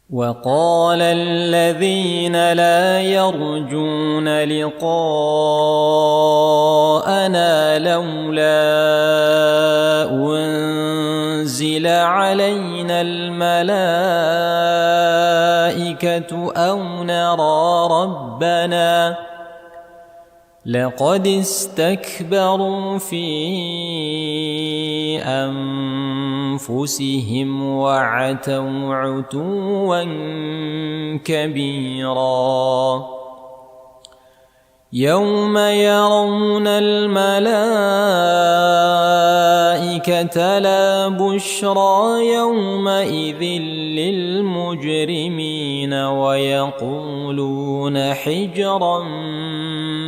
وقال الذين لا يرجون لقاءنا لولا أنزل علينا الملائكة أو نرى ربنا لقد استكبروا في أنفسهم وعتوا عتوا كبيرا يوم يرون الملائكة لا بشرى يومئذ للمجرمين ويقولون حجرا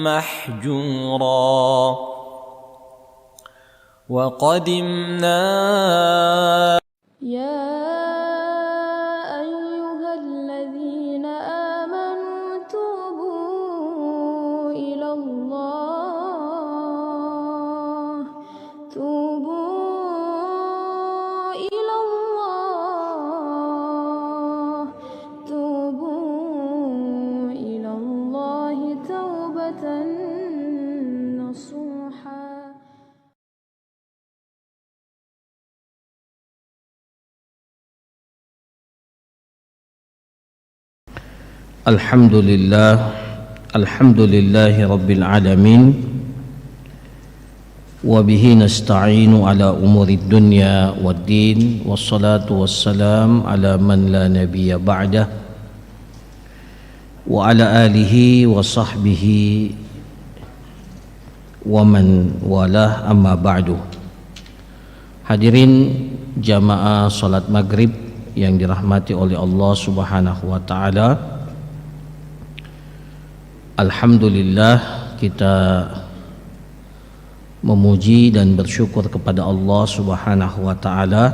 محجورا وقدمنا يا أيها الذين آمنوا توبوا إلى الله توبة نصوحا. الحمد لله رب العالمين وبه نستعين على أمور الدنيا والدين والصلاة والسلام على من لا نبي بعده وعلى آله وصحبه ومن والاه amma ba'du. Hadirin jamaah salat maghrib yang dirahmati oleh Allah Subhanahu wa taala. Alhamdulillah, kita memuji dan bersyukur kepada Allah Subhanahu wa taala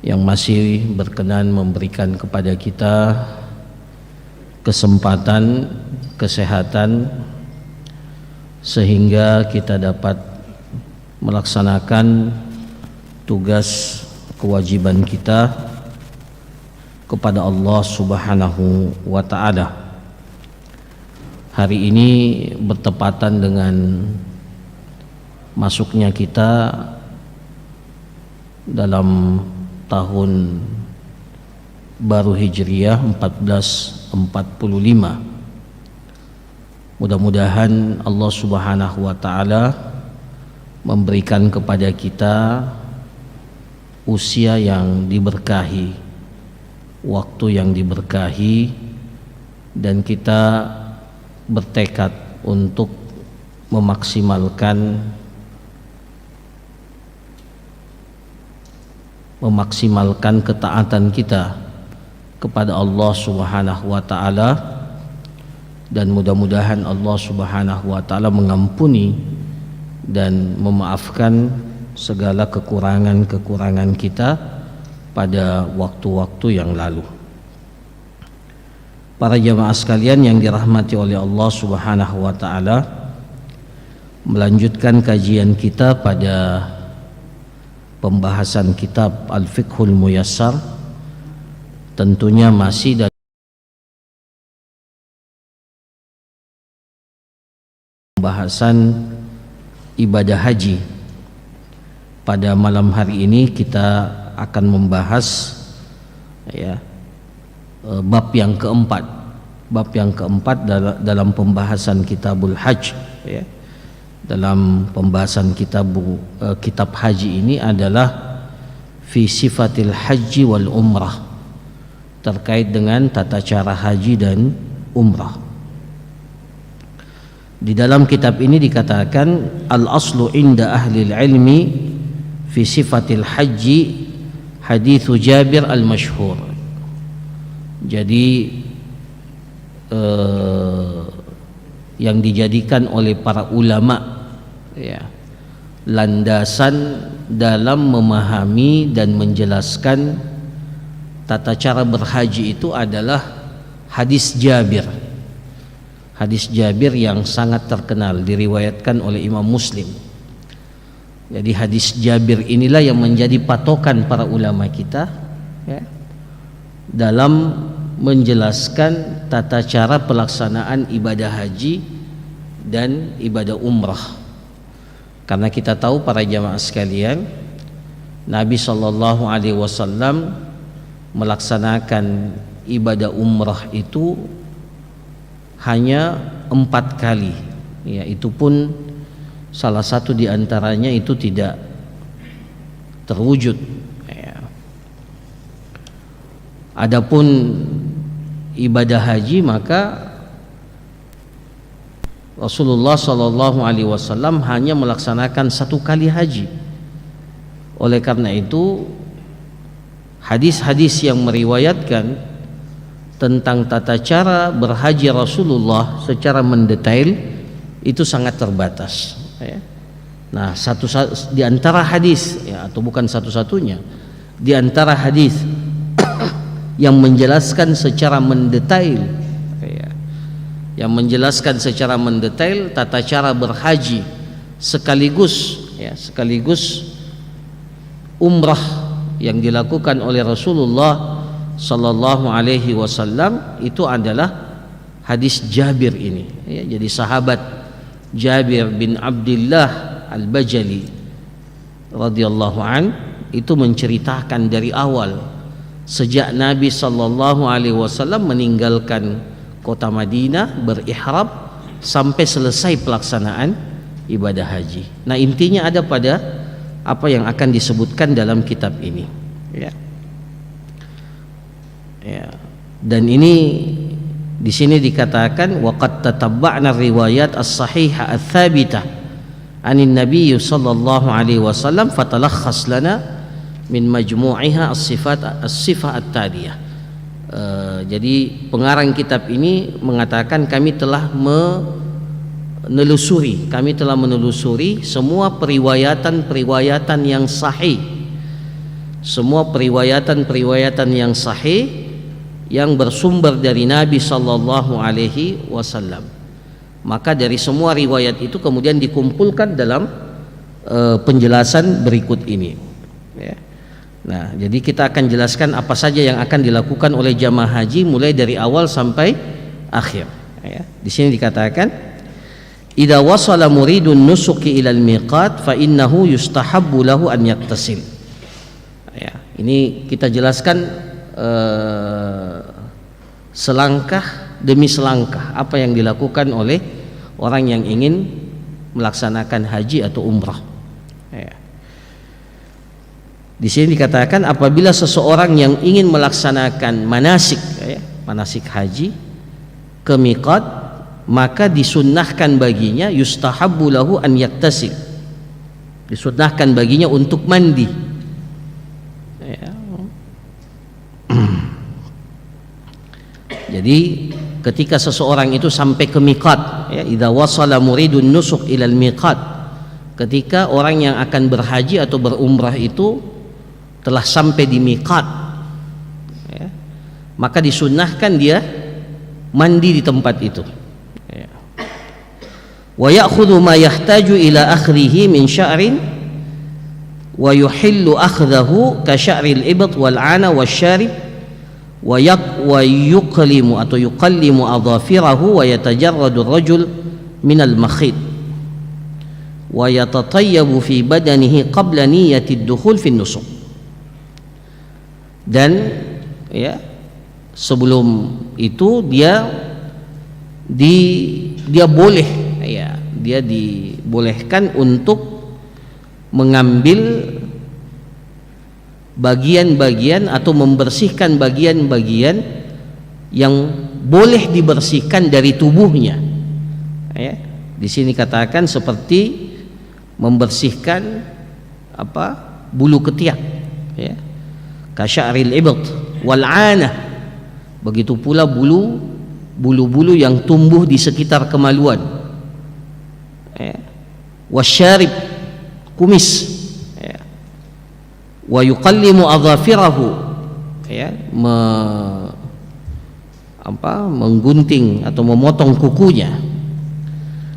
yang masih berkenan memberikan kepada kita kesempatan, kesehatan, sehingga kita dapat melaksanakan tugas kewajiban kita kepada Allah Subhanahu wa taala. Hari ini bertepatan dengan masuknya kita dalam tahun baru Hijriah 1445. Mudah-mudahan Allah Subhanahu wa taala memberikan kepada kita usia yang diberkahi, waktu yang diberkahi, dan kita bertekad untuk memaksimalkan ketaatan kita kepada Allah Subhanahu wa taala, dan mudah-mudahan Allah Subhanahu wa taala mengampuni dan memaafkan segala kekurangan-kekurangan kita pada waktu-waktu yang lalu. Para jamaah sekalian yang dirahmati oleh Allah Subhanahu wa taala, melanjutkan kajian kita pada pembahasan kitab Al-Fiqhul Muyassar, tentunya masih dari pembahasan ibadah haji. Pada malam hari ini kita akan membahas bab yang keempat dalam pembahasan Kitabul Hajj. Dalam pembahasan kitab haji ini adalah fi sifatil haji wal umrah, terkait dengan tata cara haji dan umrah. Di dalam kitab ini dikatakan al-aslu inda ahli ilmi fi sifatil haji hadithu Jabir al-masyhur. Jadi yang dijadikan oleh para ulama landasan dalam memahami dan menjelaskan tata cara berhaji itu adalah hadis Jabir. Hadis Jabir yang sangat terkenal, diriwayatkan oleh Imam Muslim. Jadi hadis Jabir inilah yang menjadi patokan para ulama kita, dalam menjelaskan tata cara pelaksanaan ibadah haji dan ibadah umrah. Karena kita tahu para jamaah sekalian, Nabi SAW melaksanakan ibadah umrah itu hanya 4 kali, ya, itu pun salah satu di antaranya itu tidak terwujud, ya. Adapun ibadah haji, maka Rasulullah SAW hanya melaksanakan 1 kali haji. Oleh karena itu, hadis-hadis yang meriwayatkan tentang tata cara berhaji Rasulullah secara mendetail itu sangat terbatas, ya. Nah, di antara hadis, ya, atau bukan satu-satunya, di antara hadis yang menjelaskan secara mendetail, ya, yang menjelaskan secara mendetail tata cara berhaji sekaligus umrah yang dilakukan oleh Rasulullah sallallahu alaihi wasallam, itu adalah hadis Jabir ini, ya. Jadi sahabat Jabir bin Abdullah Al-Bajali radhiyallahu an itu menceritakan dari awal sejak Nabi sallallahu alaihi wasallam meninggalkan kota Madinah berihram sampai selesai pelaksanaan ibadah haji. Nah, intinya ada pada apa yang akan disebutkan dalam kitab ini, ya. Ya. Dan ini di sini dikatakan waqad tatabba'na riwayat as-sahihah ats-tsabitah anin nabiy sallallahu alaihi wasallam fatalakhas lana min majmu'iha as-sifat at-taliyah. Jadi pengarang kitab ini mengatakan kami telah menelusuri semua periwayatan yang sahih, semua periwayatan yang sahih yang bersumber dari Nabi sallallahu alaihi wasallam. Maka dari semua riwayat itu kemudian dikumpulkan dalam penjelasan berikut ini, ya. Nah, jadi kita akan jelaskan apa saja yang akan dilakukan oleh jamaah haji mulai dari awal sampai akhir, ya. Di sini dikatakan idza wasala muridun nusuki ilal miqat fa innahu yustahabbu lahu an yattasil. Ya, ini kita jelaskan selangkah demi selangkah apa yang dilakukan oleh orang yang ingin melaksanakan haji atau umrah, ya. Di sini dikatakan apabila seseorang yang ingin melaksanakan manasik, ya, manasik haji ke miqat, maka disunnahkan baginya yustahabbu lahu an yattasil, disunnahkan baginya untuk mandi, ya. Jadi ketika seseorang itu sampai ke miqat, ya, idza wasala muridun nusuk ilal miqat, ketika orang yang akan berhaji atau berumrah itu telah sampai di miqat, ya, maka disunnahkan dia mandi di tempat itu, ya. Wa ya'khudhu ma yahtaju ila akhrihi min sya'rin wa yuhillu akhdahu ka sya'ril ibt wal 'ana wasyarib wa yuqlimu atau yuqallimu adhafirahu wa yatajarradu ar-rajul min al-makhit wa yatatayyabu fi badanihi qabla niyyati ad-dukhul fi an-nusuk. Dan, ya, sebelum itu dia boleh, ya, dia dibolehkan untuk mengambil bagian-bagian atau membersihkan bagian-bagian yang boleh dibersihkan dari tubuhnya, ya. Di sini katakan seperti membersihkan bulu ketiak, ya, kasya'ril ibt wal 'anah, begitu pula bulu-bulu yang tumbuh di sekitar kemaluan, ya. Wasyarib, kumis, ya. Wa yuqallimu adhafirahu, ya, menggunting atau memotong kukunya.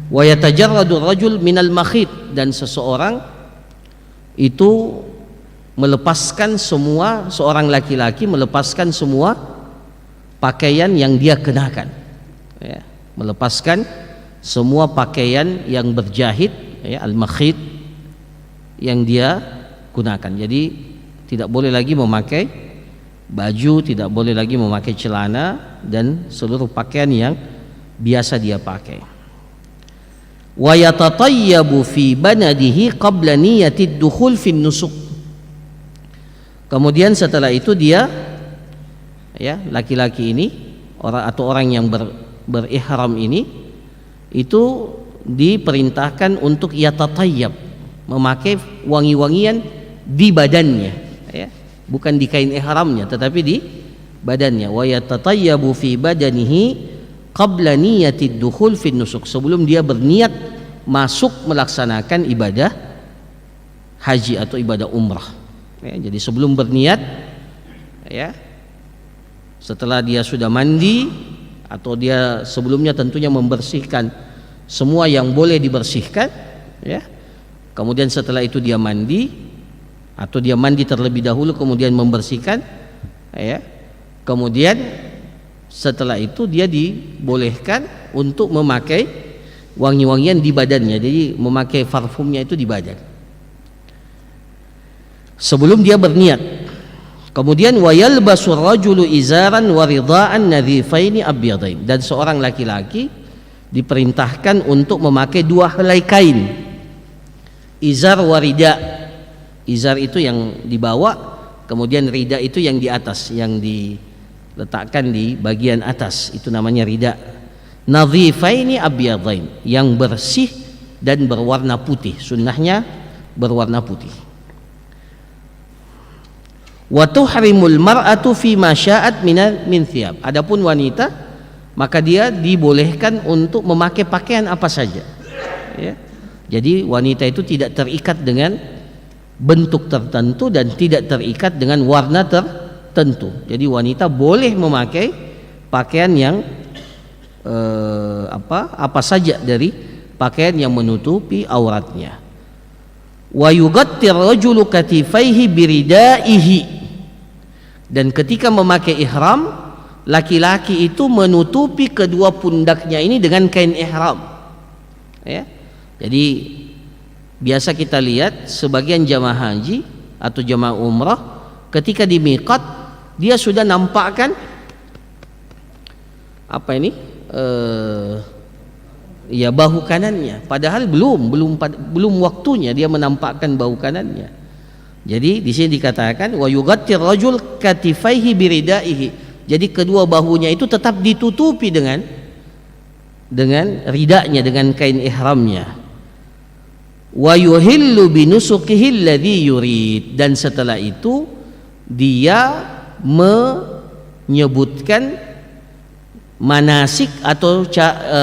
Wa yatajarradu rajul minal makhit, dan seseorang itu melepaskan semua, seorang laki-laki melepaskan semua pakaian yang dia kenakan, ya, melepaskan semua pakaian yang berjahit, ya, al-makhit, yang dia gunakan. Jadi tidak boleh lagi memakai baju, tidak boleh lagi memakai celana dan seluruh pakaian yang biasa dia pakai. Wa yatatayyabu fi banadihi qabla niyatid dukhul fin nusuk. Kemudian setelah itu dia, ya, laki-laki ini orang yang berihram ini itu diperintahkan untuk yatatayyab, memakai wangi-wangian di badannya, ya, bukan di kain ihramnya tetapi di badannya. Wa yatatayyabu fi badanihi qabla niyatid dukhul fin nusuk, sebelum dia berniat masuk melaksanakan ibadah haji atau ibadah umrah, ya. Jadi sebelum berniat, ya, setelah dia sudah mandi atau dia sebelumnya tentunya membersihkan semua yang boleh dibersihkan, ya. Kemudian setelah itu dia mandi atau dia mandi terlebih dahulu kemudian membersihkan, ya. Kemudian setelah itu dia dibolehkan untuk memakai wangi-wangian di badannya. Jadi memakai parfumnya itu di badan sebelum dia berniat. Kemudian wa yalbasu rajulu izaran wa ridaan nadhifaini abyadain, dan seorang laki-laki diperintahkan untuk memakai dua helai kain, izar wa rida. Izar itu yang di bawah, kemudian rida itu yang di atas, yang diletakkan di bagian atas, itu namanya rida. Nadhifaini abyadain, yang bersih dan berwarna putih, sunnahnya berwarna putih. Wa tuhrimul mar'atu fi ma sya'at min thiyab. Adapun wanita, maka dia dibolehkan untuk memakai pakaian apa saja, ya. Jadi wanita itu tidak terikat dengan bentuk tertentu dan tidak terikat dengan warna tertentu. Jadi wanita boleh memakai pakaian yang apa saja dari pakaian yang menutupi auratnya. Wa yugattir rajulu katifaihi biridaihi, dan ketika memakai ihram, laki-laki itu menutupi kedua pundaknya ini dengan kain ihram, ya. Jadi biasa kita lihat sebagian jamaah haji atau jamaah umrah ketika di miqat dia sudah nampakkan apa ini, ya, bahu kanannya, padahal belum waktunya dia menampakkan bahu kanannya. Jadi di sini dikatakan wa yugattir rajul katifaihi biridaihi, jadi kedua bahunya itu tetap ditutupi dengan ridanya, dengan kain ihramnya. Wa yuhillu binusukihi alladhi yurid, dan setelah itu dia menyebutkan manasik atau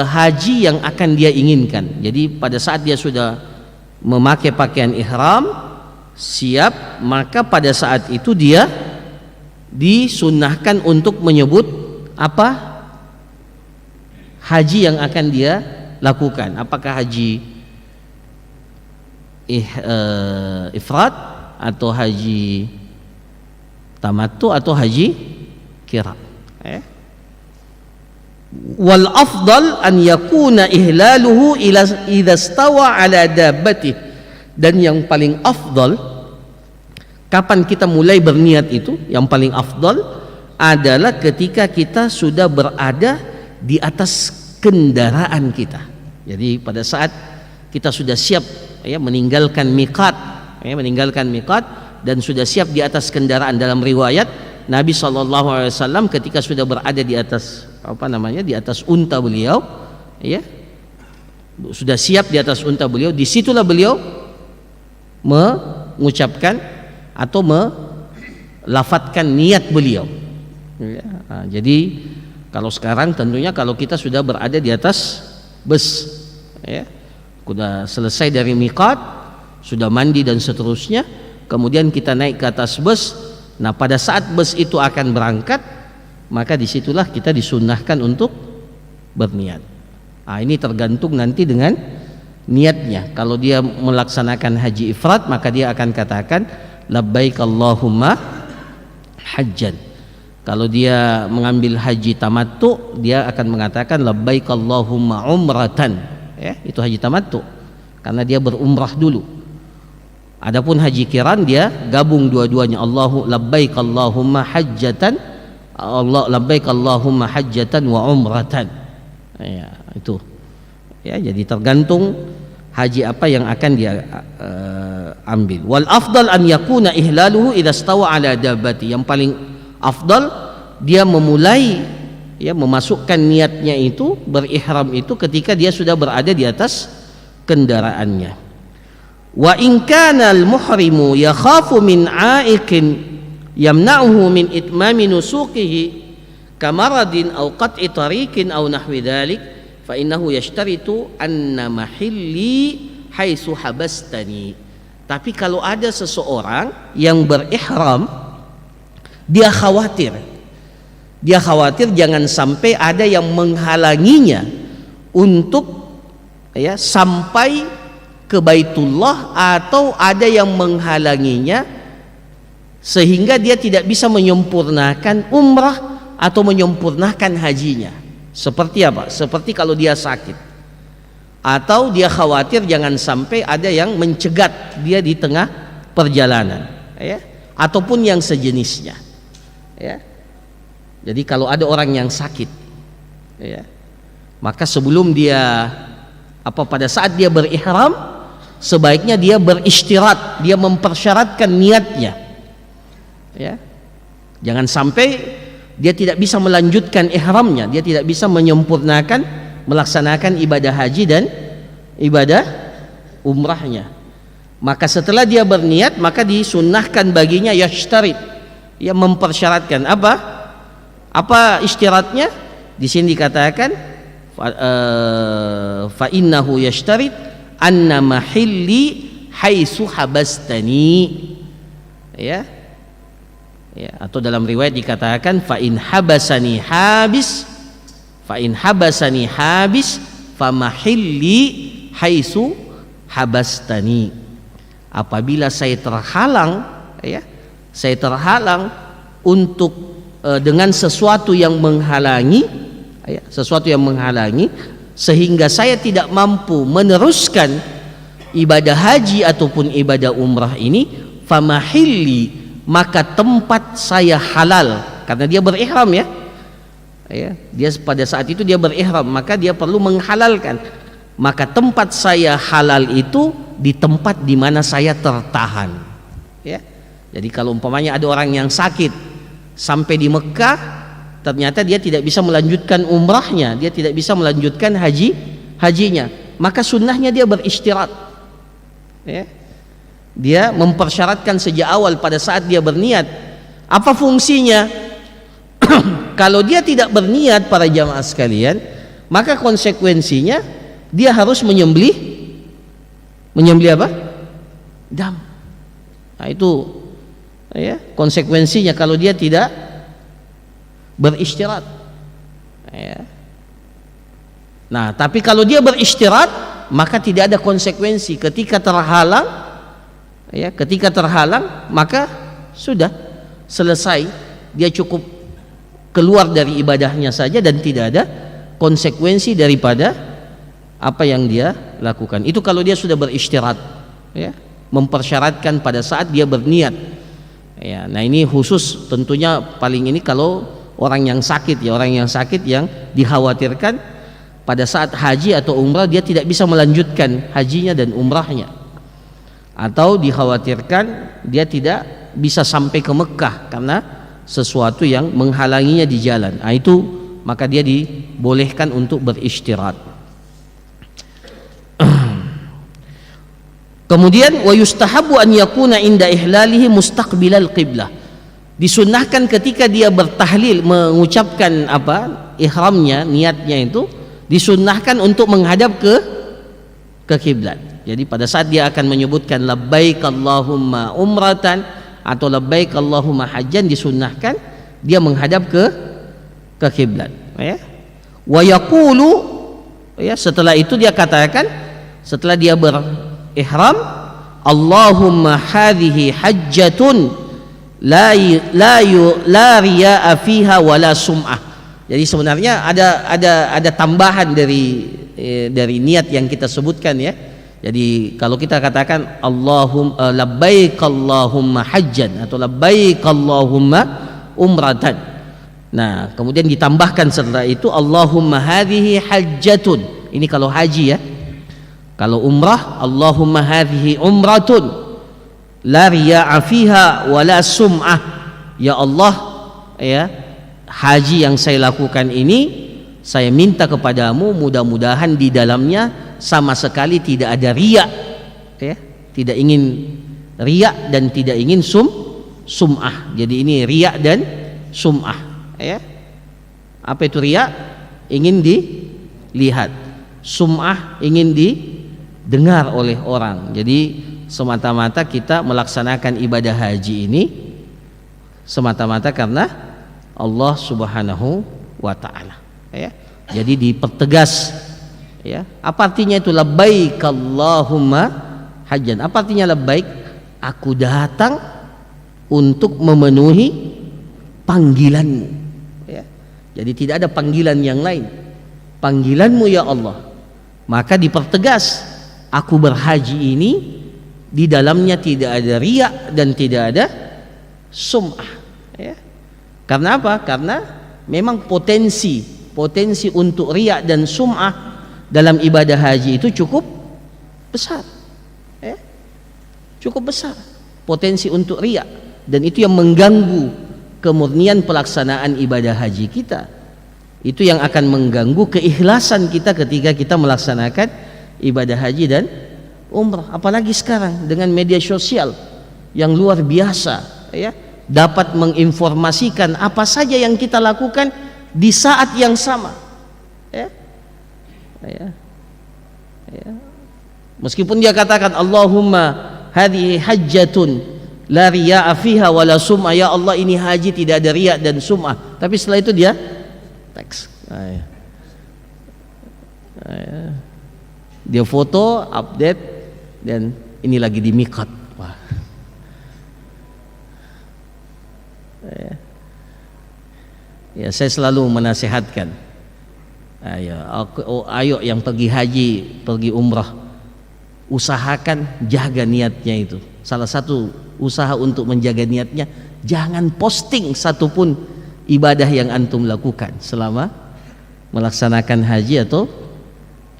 haji yang akan dia inginkan. Jadi pada saat dia sudah memakai pakaian ihram siap, maka pada saat itu dia disunnahkan untuk menyebut apa haji yang akan dia lakukan. Apakah haji ifrad atau haji tamattu atau haji qira, wal afdal an yakuna ihlaluhu idza stawa ala dabbati, dan yang paling afdal kapan kita mulai berniat itu, yang paling afdal adalah ketika kita sudah berada di atas kendaraan kita. Jadi pada saat kita sudah siap, ya, meninggalkan miqat dan sudah siap di atas kendaraan. Dalam riwayat Nabi SAW ketika sudah berada di atas di atas unta beliau, ya, sudah siap di atas unta beliau, disitulah beliau mengucapkan atau melafatkan niat beliau, ya. Nah, jadi kalau sekarang tentunya kalau kita sudah berada di atas bus, ya, sudah selesai dari miqat, sudah mandi dan seterusnya, kemudian kita naik ke atas bus. Nah, pada saat bus itu akan berangkat, maka disitulah kita disunnahkan untuk berniat. Nah, ini tergantung nanti dengan niatnya. Kalau dia melaksanakan haji ifrad, maka dia akan katakan labbaik Allahumma hajjan. Kalau dia mengambil haji tamattu, dia akan mengatakan labbaik Allahumma umratan, ya, itu haji tamattu karena dia berumrah dulu. Adapun haji kiran dia gabung dua-duanya, Allahu labbaik Allahumma hajjatan, Allah labbaik Allahumma hajjatan wa umratan. Ya, itu. Ya, jadi tergantung haji apa yang akan dia ambil. Wal afdal an yakuna ihlaluhu idza stawa ala dabbati. Yang paling afdal dia memulai, ya, memasukkan niatnya itu, berihram itu ketika dia sudah berada di atas kendaraannya. Wa in kana al-muhrimu yakhafu min 'aiqin yamna'uhu min itmami nusukihi kamaradin aw qat'i tariqin aw nahwi dhalik fa innahu yashtaritu anna mahilli haitsu habastani. Tapi kalau ada seseorang yang berihram, dia khawatir jangan sampai ada yang menghalanginya untuk, ya, sampai ke Baitullah, atau ada yang menghalanginya sehingga dia tidak bisa menyempurnakan umrah atau menyempurnakan hajinya. Seperti apa? Seperti kalau dia sakit, atau dia khawatir jangan sampai ada yang mencegat dia di tengah perjalanan, ya, ataupun yang sejenisnya, ya. Jadi kalau ada orang yang sakit, ya, maka sebelum dia pada saat dia berihram, sebaiknya dia beristirat, dia mempersyaratkan niatnya, ya. Jangan sampai dia tidak bisa melanjutkan ihramnya, dia tidak bisa menyempurnakan, melaksanakan ibadah haji dan ibadah umrahnya. Maka setelah dia berniat, maka disunnahkan baginya yashtarit, ia mempersyaratkan apa isyaratnya? Di sini dikatakan fa innahu yashtarit anna mahilli haitsu habastani, ya. Ya, atau dalam riwayat dikatakan fa in habasani habis fa mahilli haitsu habastani. Apabila saya terhalang, ya, saya terhalang untuk dengan sesuatu yang menghalangi, ya, sesuatu yang menghalangi sehingga saya tidak mampu meneruskan ibadah haji ataupun ibadah umrah ini, famahilli, maka tempat saya halal, karena dia berihram, ya, dia pada saat itu dia berihram, maka dia perlu menghalalkan, maka tempat saya halal itu di tempat di mana saya tertahan, ya. Jadi kalau umpamanya ada orang yang sakit sampai di Mekah, ternyata dia tidak bisa melanjutkan umrahnya, dia tidak bisa melanjutkan hajinya, maka sunnahnya dia beristirat, ya. Dia mempersyaratkan sejak awal pada saat dia berniat. Apa fungsinya? Kalau dia tidak berniat, para jamaah sekalian, maka konsekuensinya dia harus menyembelih apa? Dam. Nah, itu, ya, konsekuensinya kalau dia tidak berisyarat, ya. Nah, tapi kalau dia berisyarat, maka tidak ada konsekuensi. Ketika terhalang, ya, maka sudah selesai, dia cukup keluar dari ibadahnya saja dan tidak ada konsekuensi daripada apa yang dia lakukan. Itu kalau dia sudah berisyarat, ya, mempersyaratkan pada saat dia berniat, ya. Nah, ini khusus tentunya paling ini kalau orang yang sakit, ya, orang yang sakit yang dikhawatirkan pada saat haji atau umrah dia tidak bisa melanjutkan hajinya dan umrahnya, atau dikhawatirkan dia tidak bisa sampai ke Mekah karena sesuatu yang menghalanginya di jalan. Nah, itu maka dia dibolehkan untuk berisyarat. Kemudian wa yustahabu an yakuna inda ihlalihi mustaqbilal qiblah. Disunnahkan ketika dia bertahlil, mengucapkan ihramnya, niatnya itu disunnahkan untuk menghadap ke kiblat. Jadi pada saat dia akan menyebutkan labbaik Allahumma umratan atau labbaik Allahumma hajjan, disunnahkan dia menghadap ke kiblat, ya. Wa yaqulu, ya, setelah itu dia katakan, setelah dia berihram, Allahumma hadhihi hajjatun la riya'a fiha wala sum'ah. Jadi sebenarnya ada tambahan dari niat yang kita sebutkan ya. Jadi kalau kita katakan Allahumma labbaik Allahumma hajjan atau labbaik Allahumma umratan. Nah, kemudian ditambahkan setelah itu Allahumma hadhihi hajjatun. Ini kalau haji ya. Kalau umrah Allahumma hadhihi umratun la riya'a fiha wala sum'ah. Ya Allah, ya, haji yang saya lakukan ini saya minta kepadamu mudah-mudahan di dalamnya sama sekali tidak ada riya, ya, tidak ingin riya dan tidak ingin sum'ah. Jadi ini riya dan sum'ah, ya. Apa itu riya? Ingin dilihat. Sum'ah ingin didengar oleh orang. Jadi semata-mata kita melaksanakan ibadah haji ini semata-mata karena Allah Subhanahu wa taala, ya. Jadi dipertegas, ya. Apa artinya itu labbaik Allahumma hajjan? Apa artinya labbaik? Aku datang untuk memenuhi panggilanmu, ya. Jadi tidak ada panggilan yang lain. Panggilanmu ya Allah. Maka dipertegas, aku berhaji ini di dalamnya tidak ada riya dan tidak ada sum'ah, ya. Karena apa? Karena memang potensi untuk riya dan sum'ah dalam ibadah haji itu cukup besar, ya. Cukup besar potensi untuk riya, dan itu yang mengganggu kemurnian pelaksanaan ibadah haji kita. Itu yang akan mengganggu keikhlasan kita ketika kita melaksanakan ibadah haji dan umrah. Apalagi sekarang dengan media sosial yang luar biasa, ya, dapat menginformasikan apa saja yang kita lakukan di saat yang sama, ya. Meskipun dia katakan Allahumma hadhihi hajjatun la riya'a fiha wala sum'ah, ya Allah ini haji tidak ada riya dan sum'ah, tapi setelah itu dia teks, dia foto, update, dan ini lagi di miqat. Wah. Ya, saya selalu menasihatkan, ayo yang pergi haji, pergi umrah, usahakan jaga niatnya itu. Salah satu usaha untuk menjaga niatnya, jangan posting satupun ibadah yang antum lakukan selama melaksanakan haji atau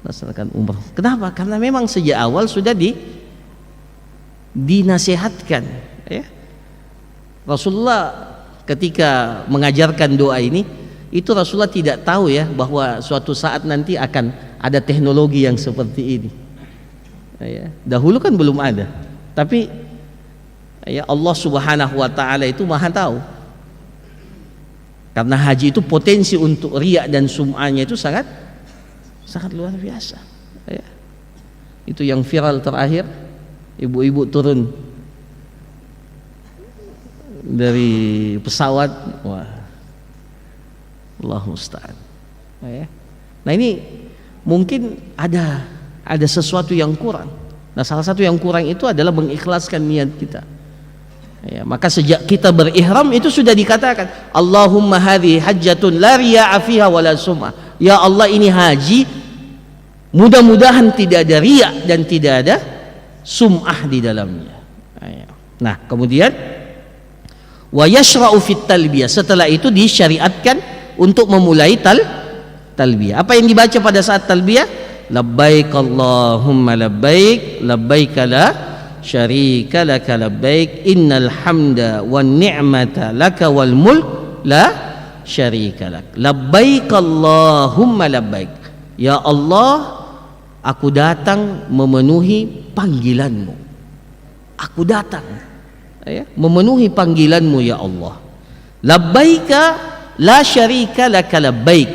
melaksanakan umrah. Kenapa? Karena memang sejak awal sudah dinasihatkan, ya. Rasulullah ketika mengajarkan doa ini, itu Rasulullah tidak tahu ya bahwa suatu saat nanti akan ada teknologi yang seperti ini, ya. Dahulu kan belum ada, tapi ya Allah Subhanahu wa taala itu Maha tahu. Karena haji itu potensi untuk riya dan sum'ahnya itu sangat luar biasa, ya. Itu yang viral terakhir, ibu-ibu turun dari pesawat, wah, Allah musta'an, ya. Nah ini mungkin ada sesuatu yang kurang. Nah salah satu yang kurang itu adalah mengikhlaskan niat kita, ya. Maka sejak kita berihram itu sudah dikatakan Allahumma hadhihi hajjatun la riya'a fiha wala sum'ah. Ya Allah ini haji, mudah-mudahan tidak ada riya dan tidak ada sum'ah di dalamnya. Nah kemudian wa yashra'u fit talbiyah, setelah itu disyariatkan untuk memulai talbiyah. Apa yang dibaca pada saat talbiyah? Labbaik Allahumma labbaik, labbaik la syarika laka labbaik, innal hamda wan ni'mata laka wal mulk la syarika lak. Labbaik Allahumma labbaik, ya Allah aku datang memenuhi panggilanmu. Aku datang, ya, memenuhi panggilanmu ya Allah. Labbaika la syarika laka labbaik,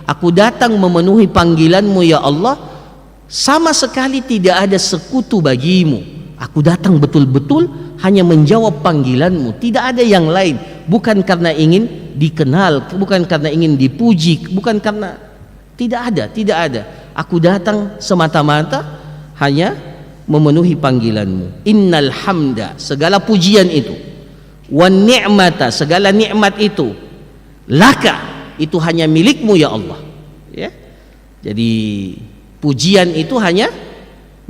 aku datang memenuhi panggilanmu ya Allah, sama sekali tidak ada sekutu bagimu. Aku datang betul-betul hanya menjawab panggilanmu, tidak ada yang lain. Bukan karena ingin dikenal, bukan karena ingin dipuji, bukan karena, tidak ada. Aku datang semata-mata hanya memenuhi panggilanmu. Innal hamda, segala pujian itu, wan ni'mata, segala nikmat itu, laka, itu hanya milikmu ya Allah. Ya. Jadi pujian itu hanya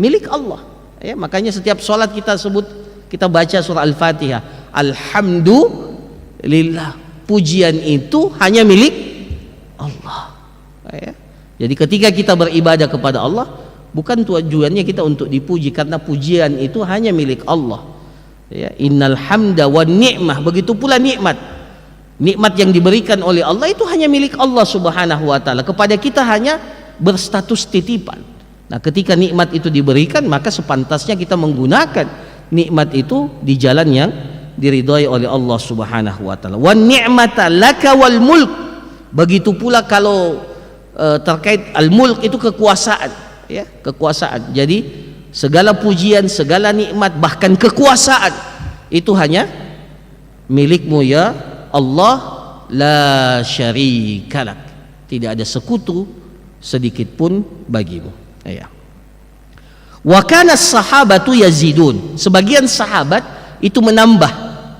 milik Allah. Ya, makanya setiap sholat kita sebut, kita baca surah Al-Fatihah, alhamdulillah, pujian itu hanya milik Allah. Ya. Jadi ketika kita beribadah kepada Allah, bukan tujuannya kita untuk dipuji, karena pujian itu hanya milik Allah. Ya, innal hamda wan ni'mah, begitu pula nikmat. Nikmat yang diberikan oleh Allah itu hanya milik Allah Subhanahu wa taala. Kepada kita hanya berstatus titipan. Nah, ketika nikmat itu diberikan, maka sepantasnya kita menggunakan nikmat itu di jalan yang diridhai oleh Allah Subhanahu wa taala. Wan ni'mata laka wal mulk. Begitu pula kalau terkait al-mulk itu kekuasaan, ya, kekuasaan. Jadi segala pujian, segala nikmat, bahkan kekuasaan itu hanya milikmu ya Allah, la syarikalak, tidak ada sekutu sedikit pun bagimu. Ya. Wa kana sahabatu yazidun, sebagian sahabat itu menambah,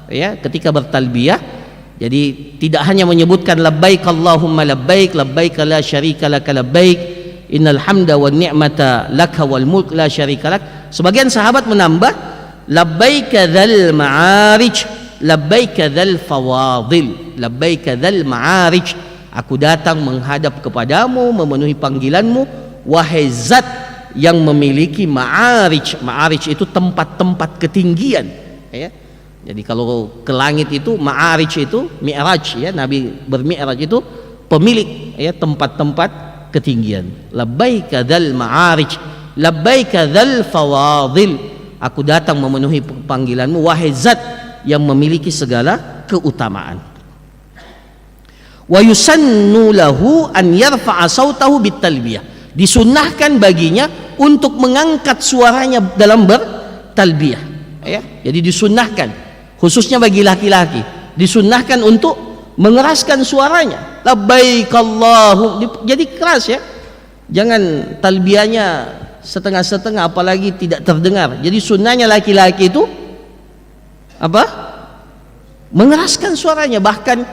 ya, ketika bertalbiyah. Jadi tidak hanya menyebutkan labbaik Allahumma labbaik, labbaik la syarika laka labbaik, innal hamda wan ni'mata laka wal mulk la syarika lak. Sebagian sahabat menambah labbaika dzal ma'arij, labbaika dzal fawadil, labbaika dzal ma'arij, aku datang menghadap kepadamu, memenuhi panggilanmu, wahai zat yang memiliki ma'arij. Ma'arij itu tempat-tempat ketinggian, ya. Jadi kalau ke langit itu ma'arij itu mi'raj, ya, Nabi bermi'raj itu pemilik, ya, tempat-tempat ketinggian. Labbaika dzal ma'arij, labbaika dzal fawadil, aku datang memenuhi panggilanmu, wahai zat yang memiliki segala keutamaan. Wa yusannu lahu an yarfa'a sautahu bitalbiyah, disunnahkan baginya untuk mengangkat suaranya dalam bertalbiyah, ya. Jadi disunnahkan, khususnya bagi laki-laki, disunnahkan untuk mengeraskan suaranya, labbaik Allahu, jadi keras, ya. Jangan talbiyahnya setengah-setengah, apalagi tidak terdengar. Jadi sunnahnya laki-laki itu apa? Mengeraskan suaranya. Bahkan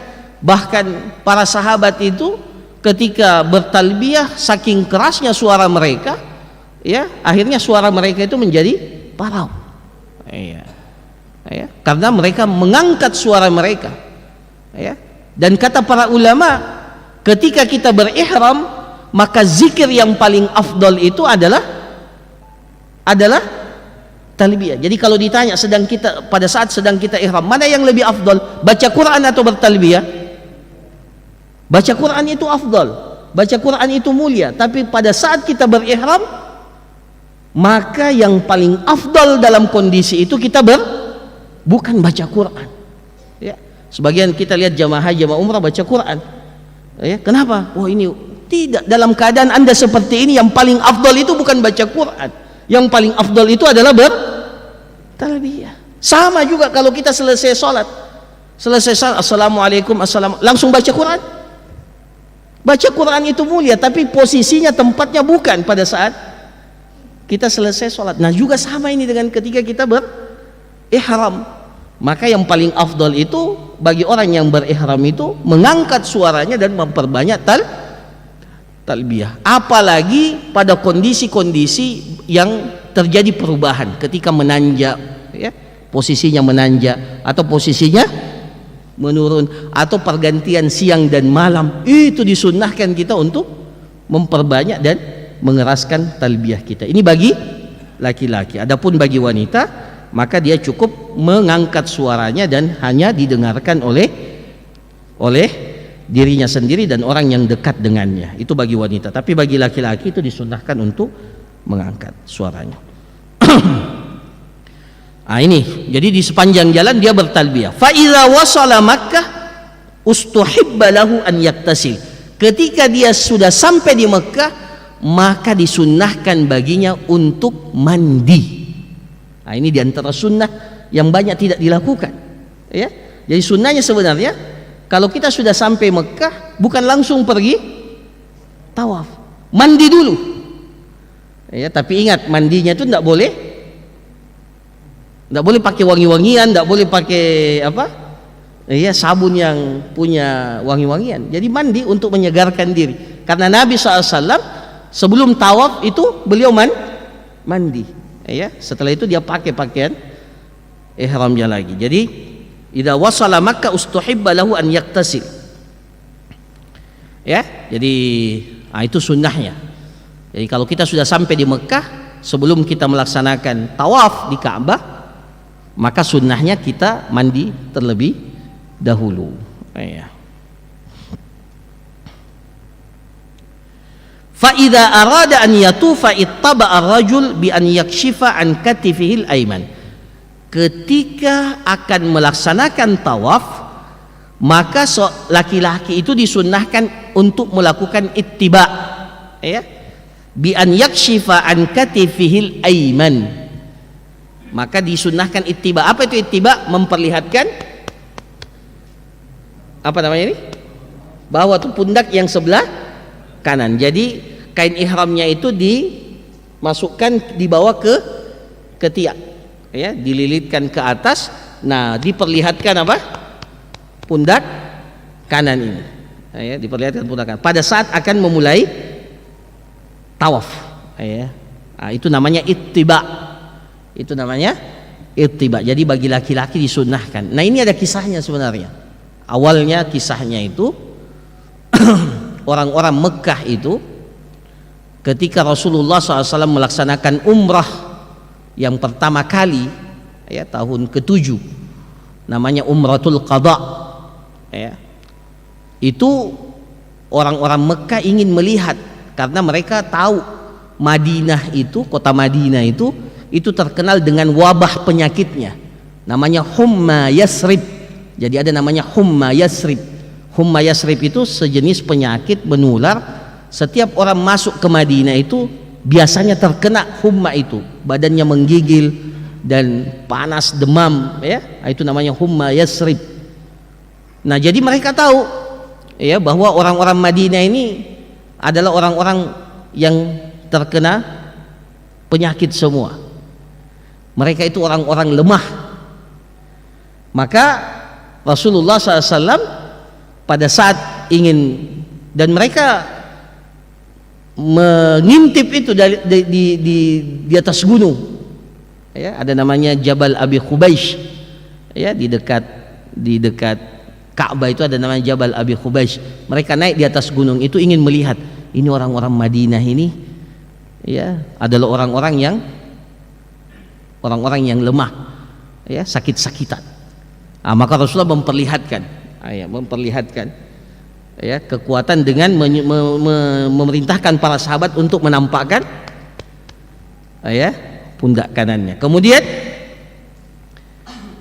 para sahabat itu ketika bertalbiyah, saking kerasnya suara mereka, ya, akhirnya suara mereka itu menjadi parau. Iya. Ya, karena mereka mengangkat suara mereka, ya. Dan kata para ulama, ketika kita berihram, maka zikir yang paling afdal itu adalah talbiyah. Jadi kalau ditanya pada saat sedang kita ihram, mana yang lebih afdal, baca Quran atau bertalbiyah? Baca Quran itu afdal, baca Quran itu mulia. Tapi pada saat kita berihram, maka yang paling afdal dalam kondisi itu kita bukan baca Quran, ya. Sebagian kita lihat jamaah haji, jamaah umrah baca Quran, ya. Kenapa? Oh, ini tidak, dalam keadaan Anda seperti ini, yang paling afdal itu bukan baca Quran, yang paling afdal itu adalah bertalbiyah. Sama juga kalau kita selesai salat, assalamualaikum, langsung baca Quran. Baca Quran itu mulia, tapi posisinya, tempatnya bukan pada saat kita selesai salat. Nah, juga sama ini dengan ketika kita ihram, maka yang paling afdal itu bagi orang yang berihram itu mengangkat suaranya dan memperbanyak talbiyah. Apalagi pada kondisi-kondisi yang terjadi perubahan, ketika menanjak, ya, posisinya menanjak atau posisinya menurun, atau pergantian siang dan malam, itu disunnahkan kita untuk memperbanyak dan mengeraskan talbiyah kita. Ini bagi laki-laki. Adapun bagi wanita, maka dia cukup mengangkat suaranya dan hanya didengarkan oleh dirinya sendiri dan orang yang dekat dengannya. Itu bagi wanita. Tapi bagi laki-laki itu disunnahkan untuk mengangkat suaranya. Nah, ini. Jadi di sepanjang jalan dia bertalbiyah. Fa iza wasala Makkah ustuhibba lahu an yaktasil. Ketika dia sudah sampai di Mekah, maka disunnahkan baginya untuk mandi. Nah, ini diantara sunnah yang banyak tidak dilakukan, ya. Jadi sunnahnya sebenarnya, kalau kita sudah sampai Mekah, bukan langsung pergi tawaf, mandi dulu, ya. Tapi ingat, mandinya itu tidak boleh Tidak boleh pakai wangi-wangian, tidak boleh pakai apa? Ya, sabun yang punya wangi-wangian. Jadi mandi untuk menyegarkan diri. Karena Nabi SAW sebelum tawaf itu beliau mandi. Ya, setelah itu dia pakai pakaian ihramnya lagi. Jadi idza wasala Makkah ustuhibba lahu an yaktasil. Ya, jadi itu sunnahnya. Jadi kalau kita sudah sampai di Mekah, sebelum kita melaksanakan tawaf di Ka'bah, maka sunnahnya kita mandi terlebih dahulu. Ya. Fa idza arada an yatufa ittaba ar-rajul bi an yakshifa an katifihi al-ayman. Ketika akan melaksanakan tawaf, maka laki-laki itu disunnahkan untuk melakukan ittiba, ya, bi an yakshifa an katifihi al-ayman. Maka disunnahkan ittiba. Apa itu ittiba? Memperlihatkan apa namanya ini? Bahwa itu pundak yang sebelah kanan. Jadi kain ihramnya itu dimasukkan, dibawa ke ketiak, ya, dililitkan ke atas. Nah, diperlihatkan apa? Pundak kanan ini. Ya, diperlihatkan pundak kanan pada saat akan memulai tawaf. Ya. Nah, itu namanya ittiba. Itu namanya ittiba. Jadi bagi laki-laki disunnahkan. Nah, ini ada kisahnya sebenarnya. Awalnya kisahnya itu orang-orang Mekah itu ketika Rasulullah SAW melaksanakan umrah yang pertama kali, ya, tahun ke-7, namanya Umratul Qadha, ya, itu orang-orang Mekah ingin melihat karena mereka tahu Madinah itu, kota Madinah itu terkenal dengan wabah penyakitnya, namanya Humma Yasrib. Jadi ada namanya Humma Yasrib. Humma Yasrib itu sejenis penyakit menular. Setiap orang masuk ke Madinah itu biasanya terkena humma itu, badannya menggigil dan panas, demam, ya. Itu namanya Humma Yasrib. Nah, jadi mereka tahu, ya, bahwa orang-orang Madinah ini adalah orang-orang yang terkena penyakit semua. Mereka itu orang-orang lemah. Maka Rasulullah SAW pada saat ingin, dan mereka mengintip itu di atas gunung, ya, ada namanya Jabal Abi Khubaish, ya, di dekat Ka'bah itu ada namanya Jabal Abi Khubaish. Mereka naik di atas gunung itu ingin melihat ini orang-orang Madinah ini, ya, adalah orang-orang yang lemah, ya, sakit-sakitan. Maka Rasulullah memperlihatkan, ya, kekuatan dengan memerintahkan para sahabat untuk menampakkan, ya, pundak kanannya. Kemudian,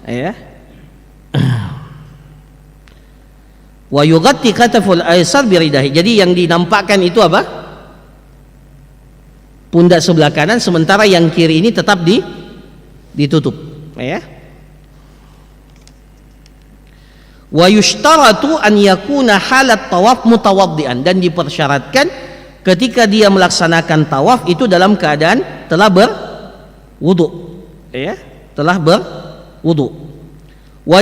ya, wa yughatti kataful aysar biridahi. Jadi yang dinampakkan itu apa? Pundak sebelah kanan, sementara yang kiri ini tetap ditutup, ya. Wa yushtaratu an yakuna halat tawaf mutawaddian, dan dipersyaratkan ketika dia melaksanakan tawaf itu dalam keadaan telah berwudu, ya, telah berwudu. Wa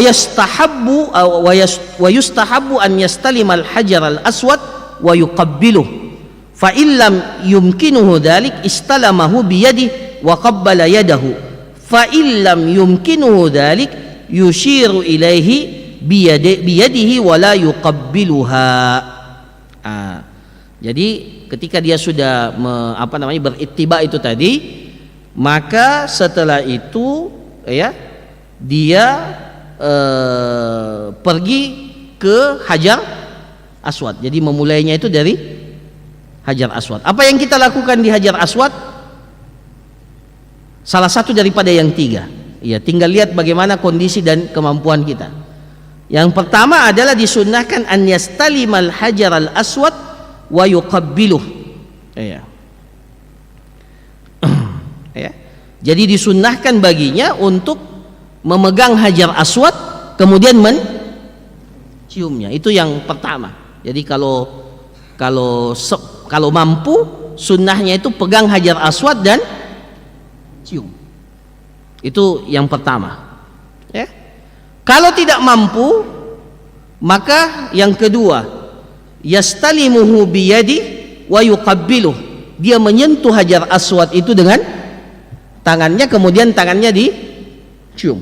yustahabbu an yastalimal hajar al aswad wa yuqabbiluh, fa illam yumkinuhu dhalik istalamahu biyadihi wa qabbala yadahu, fa illam yumkinuhu dhalik yushiru ilaihi biyadihi wala yuqabbiluha. Jadi ketika dia sudah berittiba itu tadi, maka setelah itu, ya, dia pergi ke Hajar Aswad. Jadi memulainya itu dari Hajar Aswad. Apa yang kita lakukan di Hajar Aswad? Salah satu daripada yang 3. Ya, tinggal lihat bagaimana kondisi dan kemampuan kita. Yang pertama adalah disunnahkan an yastalimal hajar al aswad wa yuqabbiluh. Ya. Ya. Jadi disunnahkan baginya untuk memegang hajar aswad kemudian menciumnya. Itu yang pertama. Jadi kalau mampu, sunnahnya itu pegang hajar aswad dan cium. Itu yang pertama. Ya. Kalau tidak mampu, maka yang kedua, yastalimuhu biyadi wa yuqabbiluh. Dia menyentuh Hajar Aswad itu dengan tangannya, kemudian tangannya dicium.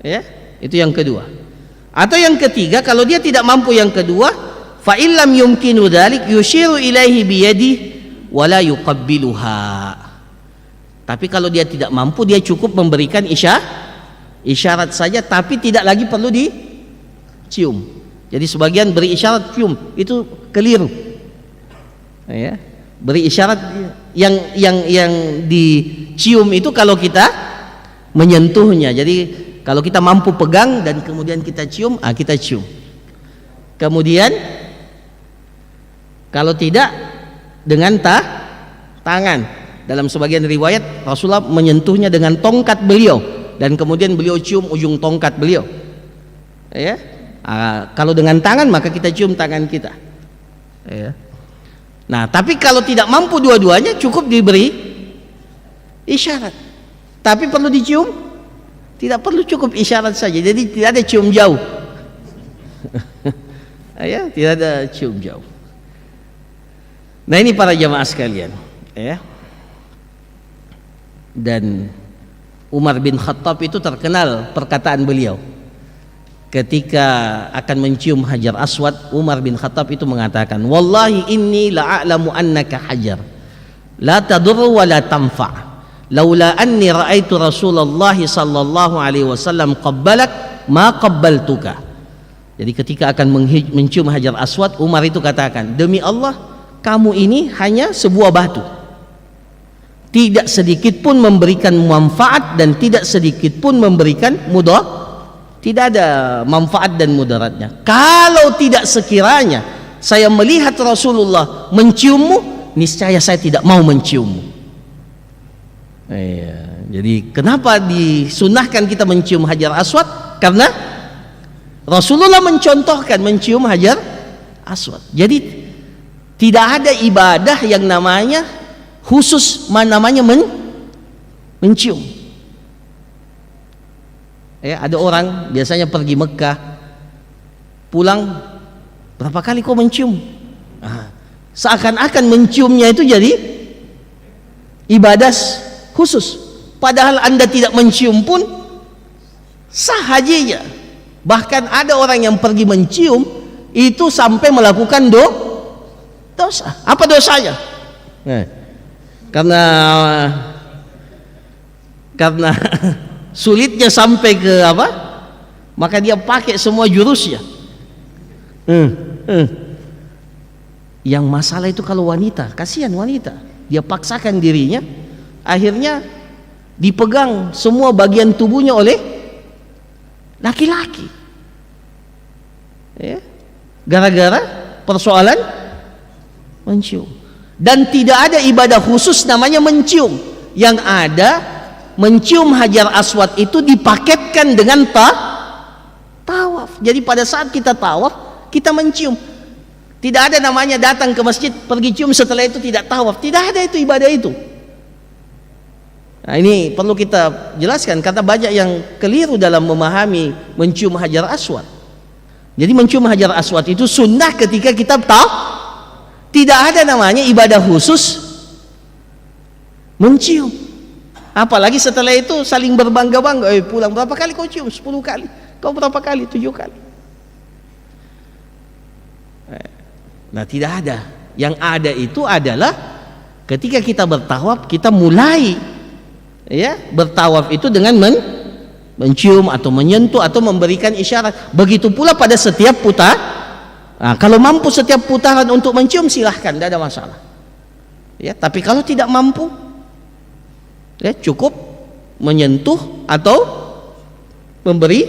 Ya, itu yang kedua. Atau yang ketiga, kalau dia tidak mampu yang kedua, fa illam yumkinu dzalik yushiru ilaihi biyadi wa la yuqabbiluha. Tapi kalau dia tidak mampu, dia cukup memberikan isyarat saja, tapi tidak lagi perlu dicium. Jadi sebagian beri isyarat cium, itu keliru. Ya, beri isyarat yang dicium itu kalau kita menyentuhnya. Jadi kalau kita mampu pegang dan kemudian kita cium, kita cium. Kemudian kalau tidak dengan tangan. Dalam sebagian riwayat Rasulullah menyentuhnya dengan tongkat beliau dan kemudian beliau cium ujung tongkat beliau. Ya. Kalau dengan tangan maka kita cium tangan kita. Ya. Nah, tapi kalau tidak mampu dua-duanya cukup diberi isyarat. Tapi perlu dicium? Tidak perlu, cukup isyarat saja. Jadi tidak ada cium jauh. Ya, tidak ada cium jauh. Nah, ini para jamaah sekalian, ya. Dan Umar bin Khattab itu terkenal perkataan beliau ketika akan mencium Hajar Aswad. Umar bin Khattab itu mengatakan, wallahi inni la'alamu annaka hajar la tadurru wa la tanfa' laula anni ra'aitu Rasulullah sallallahu alaihi wasallam qabbalak ma qabbaltuka. Jadi ketika akan mencium Hajar Aswad, Umar itu katakan, demi Allah kamu ini hanya sebuah batu, tidak sedikit pun memberikan manfaat dan tidak sedikit pun memberikan mudarat. Tidak ada manfaat dan mudaratnya. Kalau tidak sekiranya saya melihat Rasulullah menciummu, niscaya saya tidak mau menciummu. Jadi kenapa disunahkan kita mencium Hajar Aswad? Karena Rasulullah mencontohkan mencium Hajar Aswad. Jadi tidak ada ibadah yang namanya khusus namanya mencium. Ya, ada orang biasanya pergi Mekah, pulang berapa kali kau mencium? Seakan-akan menciumnya itu jadi ibadah khusus. Padahal Anda tidak mencium pun sah hajinya. Bahkan ada orang yang pergi mencium itu sampai melakukan dosa. Apa dosanya? Karena sulitnya sampai ke apa, maka dia pakai semua jurusnya. Yang masalah itu kalau wanita, kasihan wanita, dia paksakan dirinya, akhirnya dipegang semua bagian tubuhnya oleh laki-laki, ya, gara-gara persoalan mencium. Dan tidak ada ibadah khusus namanya mencium. Yang ada mencium Hajar Aswad itu dipaketkan dengan tawaf. Jadi pada saat kita tawaf, kita mencium. Tidak ada namanya datang ke masjid pergi cium setelah itu tidak tawaf. Tidak ada itu ibadah itu. Nah, ini perlu kita jelaskan karena banyak yang keliru dalam memahami mencium Hajar Aswad. Jadi mencium Hajar Aswad itu sunnah ketika kita tahu. Tidak ada namanya ibadah khusus mencium. Apalagi setelah itu saling berbangga-bangga. Pulang berapa kali kau cium? 10 kali. Kau berapa kali? 7 kali. Nah, tidak ada. Yang ada itu adalah ketika kita bertawaf, kita mulai ya bertawaf itu dengan mencium atau menyentuh atau memberikan isyarat. Begitu pula pada setiap putaran. Nah, kalau mampu setiap putaran untuk mencium silahkan, tidak ada masalah. Ya, tapi kalau tidak mampu, ya cukup menyentuh atau memberi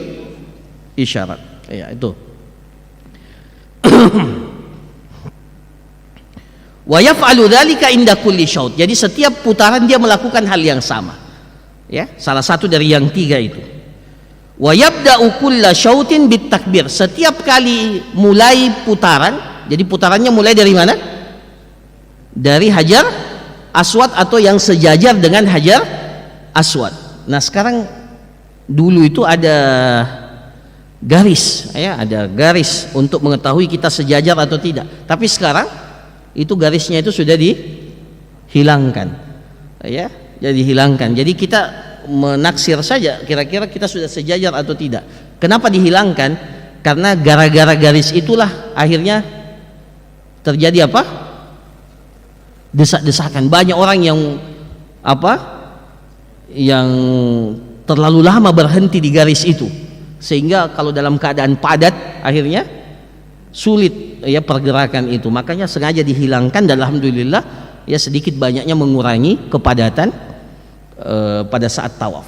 isyarat. Ya, itu. Wa yaf'alu dzalika inda kulli syaut. Jadi setiap putaran dia melakukan hal yang sama. Ya, salah satu dari yang 3 itu. Wa yabda'u kulla syautin bitakbir. Setiap kali mulai putaran, jadi putarannya mulai dari mana? Dari Hajar Aswad atau yang sejajar dengan Hajar Aswad. Nah sekarang, dulu itu ada garis, ya, ada garis untuk mengetahui kita sejajar atau tidak. Tapi sekarang itu garisnya itu sudah dihilangkan, ya, jadi hilangkan. Jadi kita menaksir saja kira-kira kita sudah sejajar atau tidak. Kenapa dihilangkan? Karena gara-gara garis itulah akhirnya terjadi apa? Desak-desakan. Banyak orang yang yang terlalu lama berhenti di garis itu, sehingga kalau dalam keadaan padat akhirnya sulit ya pergerakan itu. Makanya sengaja dihilangkan dan alhamdulillah ya sedikit banyaknya mengurangi kepadatan pada saat tawaf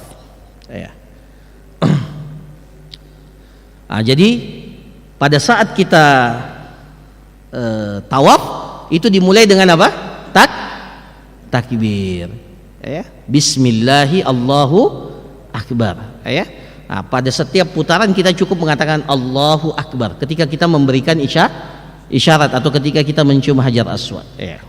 ya. Nah, jadi pada saat kita tawaf itu dimulai dengan apa? Takbir ya. Bismillahi Allahu Akbar ya. Nah, pada setiap putaran kita cukup mengatakan Allahu Akbar ketika kita memberikan isyarat atau ketika kita mencium Hajar Aswad ya.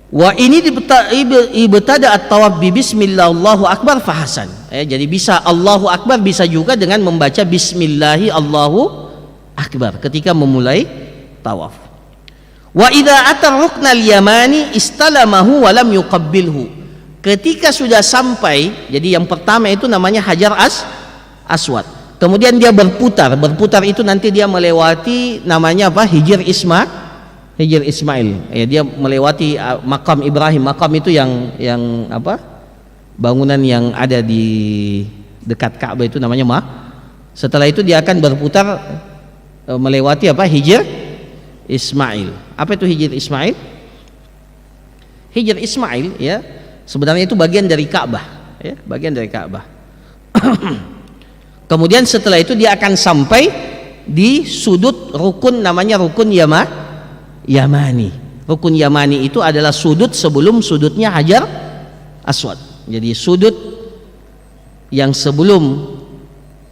Wa ini ibtada at-tawaf bi bismillah Allahu Akbar fahasan ya. Jadi bisa Allahu Akbar, bisa juga dengan membaca Bismillahi Allahu Akbar ketika memulai tawaf. Wa idza atar ruknal yamani istalamahu wa lam yuqabbilhu. Ketika sudah sampai, jadi yang pertama itu namanya Hajar Aswad. Kemudian dia berputar itu nanti dia melewati namanya apa? Hijr Ismail. Ya, dia melewati makam Ibrahim. Makam itu yang apa? Bangunan yang ada di dekat Ka'bah itu namanya Setelah itu dia akan berputar melewati apa? Hijr Ismail. Apa itu Hijr Ismail? Hijr Ismail ya, sebenarnya itu bagian dari Ka'bah ya, bagian dari Ka'bah. Kemudian setelah itu dia akan sampai di sudut rukun namanya rukun Yamani. Rukun Yamani itu adalah sudut sebelum sudutnya Hajar Aswad. Jadi sudut yang sebelum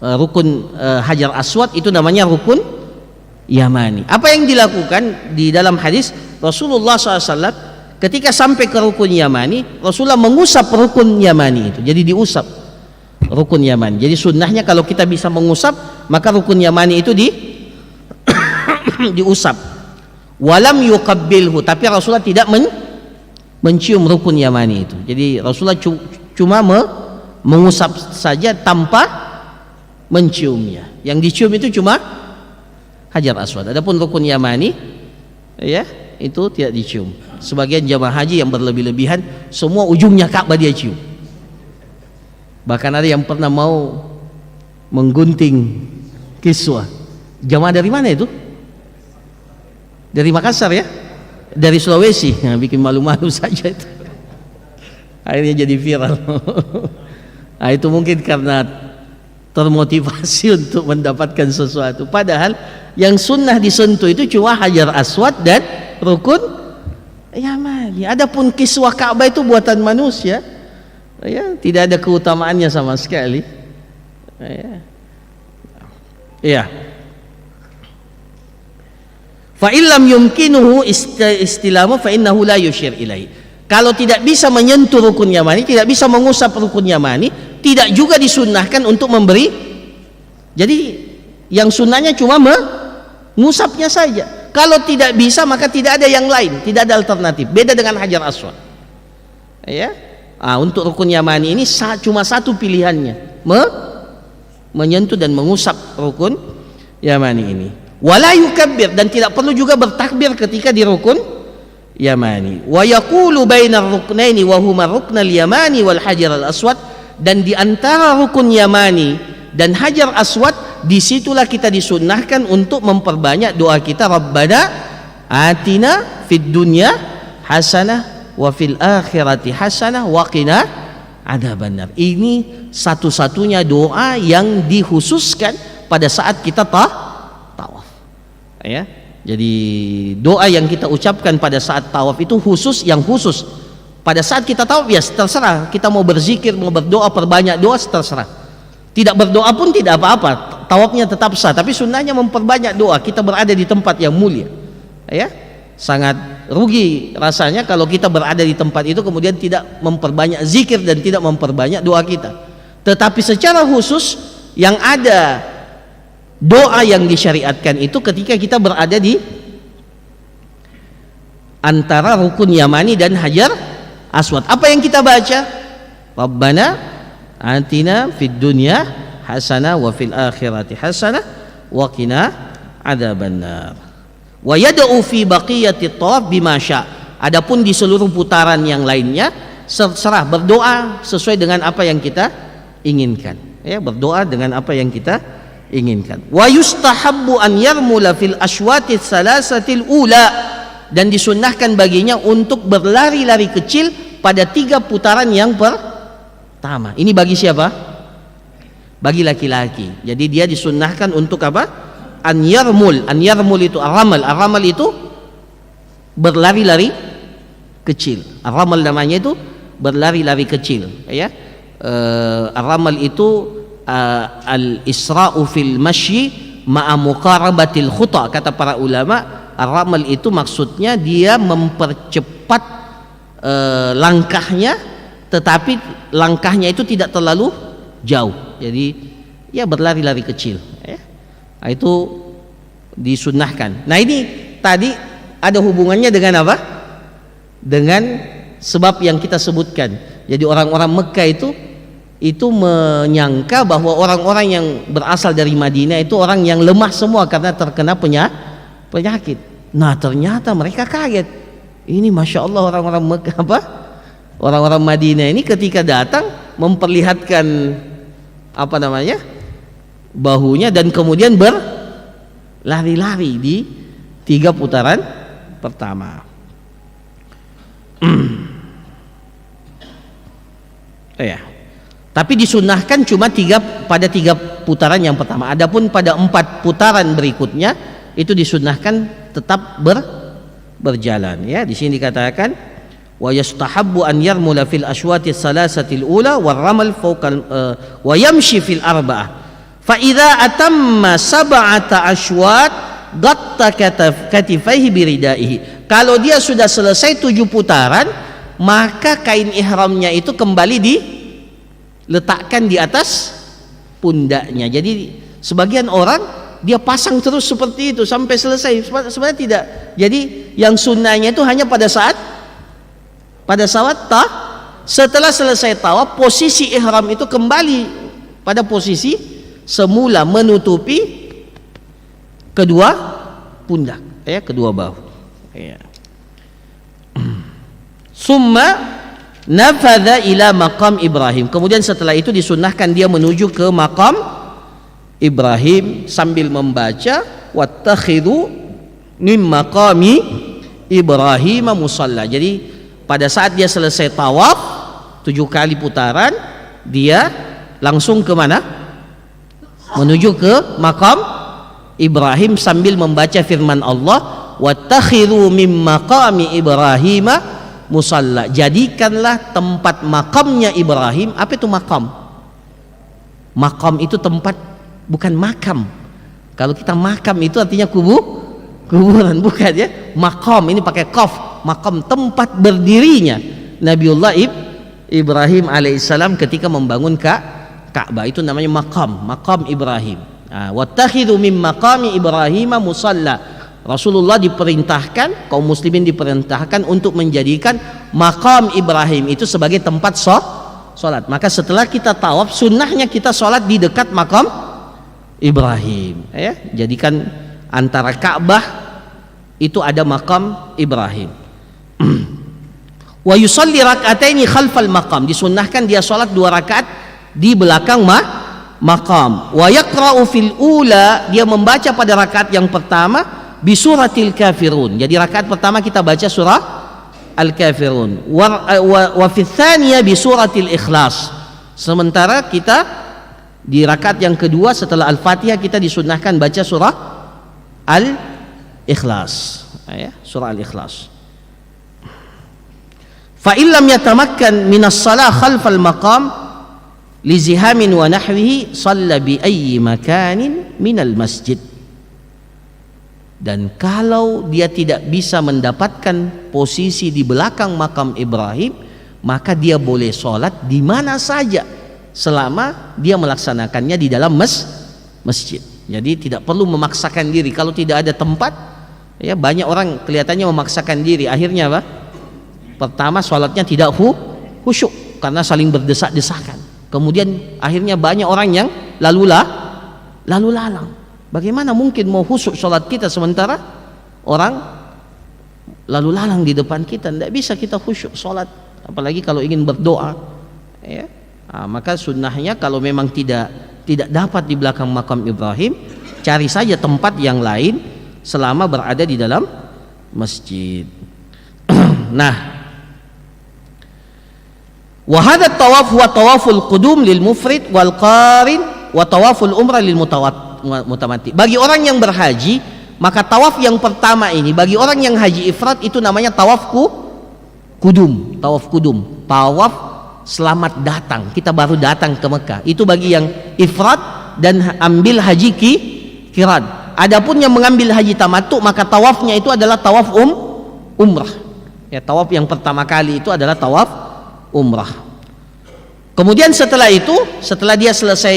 rukun Hajar Aswad itu namanya rukun Yamani. Apa yang dilakukan di dalam hadis Rasulullah SAW ketika sampai ke rukun Yamani, Rasulullah mengusap rukun Yamani itu. Jadi diusap rukun Yamani. Jadi sunnahnya kalau kita bisa mengusap, maka rukun Yamani itu diusap. Walam yuqabbilhu, tapi Rasulullah tidak mencium rukun Yamani itu. Jadi Rasulullah cuma mengusap saja tanpa menciumnya. Yang dicium itu cuma Hajar Aswad. Adapun rukun Yamani ya, itu tidak dicium. Sebagian jamaah haji yang berlebih-lebihan semua ujungnya Ka'bah dia cium. Bahkan ada yang pernah mau menggunting kiswah. Jamaah dari mana itu? Dari Makassar ya? Dari Sulawesi. Nah, bikin malu-malu saja itu. Akhirnya jadi viral. Nah, itu mungkin karena termotivasi untuk mendapatkan sesuatu. Padahal yang sunnah disentuh itu cuma Hajar Aswad dan rukun Yamani. Adapun kiswah Ka'bah itu buatan manusia. Ya, tidak ada keutamaannya sama sekali. Ya. Ya. Fa illam yumkinuhu istilamu fa innahu la yushir ilaihi. Kalau tidak bisa menyentuh rukun Yamani, tidak bisa mengusap rukun Yamani, tidak juga disunnahkan untuk memberi. Jadi yang sunnahnya cuma mengusapnya saja. Kalau tidak bisa maka tidak ada yang lain, tidak ada alternatif. Beda dengan Hajar Aswad. Ya. Untuk rukun Yamani ini cuma satu pilihannya, menyentuh dan mengusap rukun Yamani ini. Wala yukabbir, dan tidak perlu juga bertakbir ketika di rukun Yamani. Wa yaqulu bainar ruknaini wa huma ruknal Yamani wal Hajar al Aswad, dan di antara rukun Yamani dan Hajar Aswad disitulah kita disunnahkan untuk memperbanyak doa kita, Rabbana atina fid dunya hasanah wa fil akhirati hasanah wa qina adzabannar. Ini satu-satunya doa yang dikhususkan pada saat kita tawaf. Ya. Jadi doa yang kita ucapkan pada saat tawaf itu khusus, yang khusus. Pada saat kita tawaf ya terserah, kita mau berzikir, mau berdoa, perbanyak doa terserah. Tidak berdoa pun tidak apa-apa, tawafnya tetap sah, tapi sunnahnya memperbanyak doa. Kita berada di tempat yang mulia. Ya. sangat rugi rasanya kalau kita berada di tempat itu kemudian tidak memperbanyak zikir dan tidak memperbanyak doa kita. Tetapi secara khusus yang ada doa yang disyariatkan itu ketika kita berada di antara rukun yamani dan hajar aswad. Apa yang kita baca? Rabbana atina fid dunya hasanah wa fil akhirati hasanah wa qina adzabannar. Wa yad'u fi baqiyati tawaf bima syaa. Adapun di seluruh putaran yang lainnya serah berdoa sesuai dengan apa yang kita inginkan. Ya, berdoa dengan apa yang kita inginkan. Wa yustahabbu an yarmula fil ashwati salasatil ula, dan disunnahkan baginya untuk berlari-lari kecil pada 3 putaran yang pertama. Ini bagi siapa? Bagi laki-laki. Jadi dia disunnahkan untuk apa? An yarmul itu ar-ramal itu berlari-lari kecil. Ar-ramal namanya itu berlari-lari kecil, ya. Ar-ramal itu al-isra'u fil masyi ma'a muqarabatil khuta. Kata para ulama, ar-ramal itu maksudnya dia mempercepat langkahnya, tetapi langkahnya itu tidak terlalu jauh. Jadi ya berlari-lari kecil, ya. Nah, itu disunnahkan. Nah, ini tadi ada hubungannya dengan apa? Dengan sebab yang kita sebutkan. Jadi orang-orang Mekah itu menyangka bahwa orang-orang yang berasal dari Madinah itu orang yang lemah semua karena terkena penyakit. Nah, ternyata mereka kaget. Ini Masya Allah orang-orang Mekah orang-orang Madinah ini ketika datang memperlihatkan bahunya dan kemudian berlari-lari di 3 putaran pertama. Ya. Tapi disunnahkan cuma pada 3 putaran yang pertama. Adapun pada 4 putaran berikutnya itu disunnahkan tetap berjalan, ya. Di sini dikatakan wa yastahabbu an yarmula fil ashwati salasatil ula war ramal fawqa wa yamshi fil arba'ah fa idza atamma sab'ata ashwat gatta katifaihi biridaihi. Kalau dia sudah selesai 7 putaran, maka kain ihramnya itu kembali diletakkan di atas pundaknya. Jadi sebagian orang dia pasang terus seperti itu sampai selesai. Sebenarnya tidak. Jadi yang sunnahnya itu hanya pada saat setelah selesai tawaf, posisi ihram itu kembali pada posisi semula, menutupi kedua pundak, ya, kedua bahu, ya. Summa nafadha ila maqam Ibrahim. Kemudian setelah itu disunnahkan dia menuju ke maqam Ibrahim sambil membaca wattakhidhu min maqami Ibrahim musalla. Jadi pada saat dia selesai tawaf 7 kali putaran, dia langsung ke mana? Menuju ke makam Ibrahim sambil membaca firman Allah, wattakhidhu mim maqami Ibrahim musalla. Jadikanlah tempat makamnya Ibrahim. Apa itu makam? Makam itu tempat, bukan makam. Kalau kita makam itu artinya kuburan, bukan, ya. Makam ini pakai qaf. Makam tempat berdirinya Nabiullah Ibrahim alaihissalam ketika membangun Ka'bah, itu namanya makam Ibrahim. Wattakhidhu min maqami Ibrahim musalla. Rasulullah diperintahkan, kaum muslimin diperintahkan untuk menjadikan makam Ibrahim itu sebagai tempat sholat. Maka setelah kita tawaf, sunnahnya kita sholat di dekat makam Ibrahim, ya. Jadikan antara Ka'bah itu ada makam Ibrahim. Wa yusalli rak'ataini khalfal maqam. Disunnahkan dia salat 2 rakaat di belakang maqam. Wa yaqra'u fil ula, dia membaca pada rakaat yang pertama bi suratil kafirun. Jadi rakaat pertama kita baca surah Al-Kafirun. Wa fi tsaniyah bi suratil ikhlas. Sementara kita di rakaat yang kedua setelah Al-Fatihah kita disunnahkan baca surah Al-Ikhlas, ya, surah Al-Ikhlas. Fa illam yatamakkan minas shalah khalfal maqam li zihamin wa nahwihi shalla bi ayyi makanin minal masjid. Dan kalau dia tidak bisa mendapatkan posisi di belakang makam Ibrahim, maka dia boleh sholat di mana saja selama dia melaksanakannya di dalam masjid. Jadi tidak perlu memaksakan diri. Kalau tidak ada tempat, ya banyak orang kelihatannya memaksakan diri. Akhirnya apa? Pertama sholatnya tidak khusyuk karena saling berdesak-desakan. Kemudian akhirnya banyak orang yang lalu lalang. Bagaimana mungkin mau khusyuk sholat kita sementara orang lalu lalang di depan kita? Tidak bisa kita khusyuk sholat, apalagi kalau ingin berdoa, ya. Maka sunnahnya kalau memang tidak dapat di belakang makam Ibrahim, cari saja tempat yang lain selama berada di dalam masjid. Nah, wa hadha tawaf huwa tawaful qudum lil mufrid wal qarin wa tawaful umrah lil mutamatti. Bagi orang yang berhaji, maka tawaf yang pertama ini bagi orang yang haji ifrad itu namanya tawaf kudum, tawaf kudum, tawaf selamat datang. Kita baru datang ke Mekah. Itu bagi yang ifrad dan ambil haji kiran. Adapun yang mengambil haji tamattu, maka tawafnya itu adalah tawaf umrah. Ya, tawaf yang pertama kali itu adalah tawaf umrah. Kemudian setelah itu, setelah dia selesai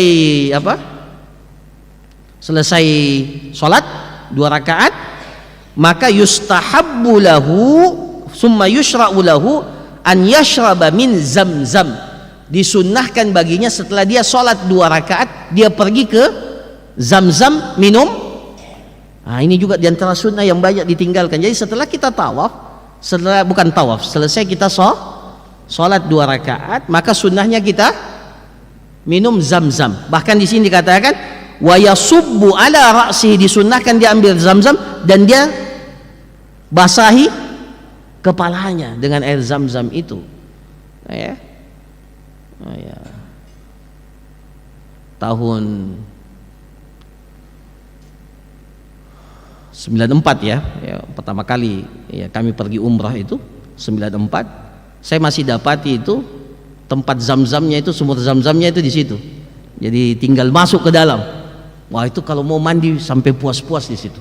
sholat 2 rakaat, maka yustahabbu lahu summa yushra'u lahu an yashraba min zamzam. Disunnahkan baginya setelah dia sholat 2 rakaat, dia pergi ke zamzam minum. Ini juga diantara sunnah yang banyak ditinggalkan. Jadi setelah kita selesai kita sholat 2 rakaat, maka sunnahnya kita minum zamzam. Bahkan di sini dikatakan wa yasubbu ala ra'sihi, disunnahkan dia ambil zamzam dan dia basahi kepalanya dengan air zamzam itu. Tahun 94 ya, pertama kali kami pergi umrah itu 94. Saya masih dapati itu tempat zamzamnya itu, sumur zamzamnya itu di situ. Jadi tinggal masuk ke dalam. Wah, itu kalau mau mandi sampai puas-puas di situ.